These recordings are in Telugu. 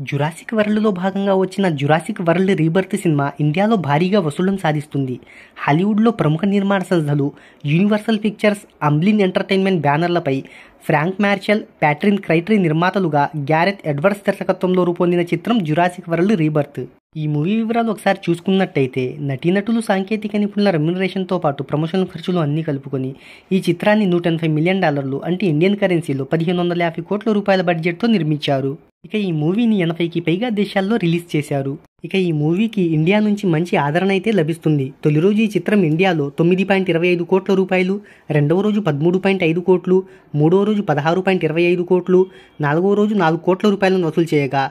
జురాసిక్ వరల్డ్లో భాగంగా వచ్చిన జురాసిక్ వరల్డ్ రీబర్త్ సినిమా ఇండియాలో భారీగా వసూళ్లను సాధిస్తుంది. హాలీవుడ్లో ప్రముఖ నిర్మాణ సంస్థలు యూనివర్సల్ పిక్చర్స్, అంబ్లిన్ ఎంటర్టైన్మెంట్ బ్యానర్లపై ఫ్రాంక్ మార్షల్, ప్యాట్రిన్ క్రైటరీ నిర్మాతలుగా గ్యారెత్ ఎడ్వర్డ్స్ దర్శకత్వంలో రూపొందిన చిత్రం జురాసిక్ వరల్డ్ రీబర్త్. ఈ మూవీ వివరాలు ఒకసారి చూసుకున్నట్టయితే నటీనటులు, సాంకేతిక నిపుణుల రెమ్యునరేషన్తో పాటు ప్రమోషన్ ఖర్చులు అన్నీ కలుపుకొని ఈ చిత్రాన్ని $180 మిలియన్ అంటే ఇండియన్ కరెన్సీలో 1550 కోట్ల రూపాయల బడ్జెట్తో నిర్మించారు. ఇక ఈ మూవీని 80కి పైగా దేశాల్లో రిలీజ్ చేశారు. ఇక ఈ మూవీకి ఇండియా నుంచి మంచి ఆదరణ అయితే లభిస్తుంది. తొలి రోజు ఈ చిత్రం ఇండియాలో 9.25 కోట్ల రూపాయలు, రెండవ రోజు 13.5 కోట్లు, మూడవ రోజు 16.25 కోట్లు, నాలుగవ రోజు 4 కోట్ల రూపాయలను వసూలు చేయగా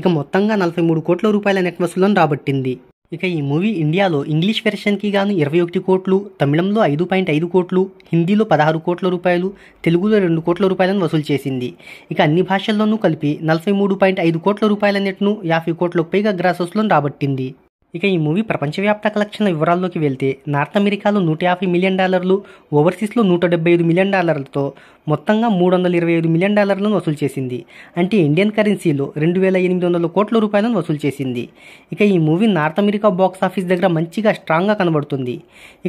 ఇక మొత్తంగా 43 కోట్ల రూపాయల నెట్ వసూలను రాబట్టింది. ఇక ఈ మూవీ ఇండియాలో ఇంగ్లీష్ వెర్షన్కి గాను 21 కోట్లు, తమిళంలో 5.5 కోట్లు, హిందీలో 16 కోట్ల రూపాయలు, తెలుగులో 2 కోట్ల రూపాయలను వసూలు చేసింది. ఇక అన్ని భాషల్లోనూ కలిపి 43.5 కోట్ల రూపాయల నెట్ను 50 కోట్లకు పైగా గ్రాస్ వసూలను రాబట్టింది. ఇక ఈ మూవీ ప్రపంచవ్యాప్త కలెక్షన్ల వివరాల్లోకి వెళ్తే నార్త్ అమెరికాలో $150 మిలియన్, ఓవర్సీస్లో $175 మిలియన్తో మొత్తంగా $325 మిలియన్ వసూలు చేసింది. అంటే ఇండియన్ కరెన్సీలో 2800 కోట్ల రూపాయలను వసూలు చేసింది. ఇక ఈ movie north America box office దగ్గర మంచిగా స్ట్రాంగ్గా కనబడుతుంది.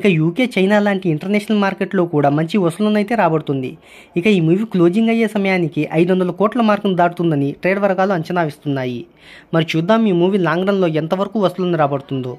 ఇక యూకే, చైనా లాంటి ఇంటర్నేషనల్ మార్కెట్లో కూడా మంచి వసూలను అయితే రాబడుతుంది. ఇక ఈ మూవీ క్లోజింగ్ అయ్యే సమయానికి 500 కోట్ల మార్కును దాటుతుందని ట్రేడ్ వర్గాలు అంచనా వేస్తున్నాయి. మరి చూద్దాం ఈ మూవీ లాంగ్ రన్లో ఎంతవరకు వసూలను రాబడుతుందో.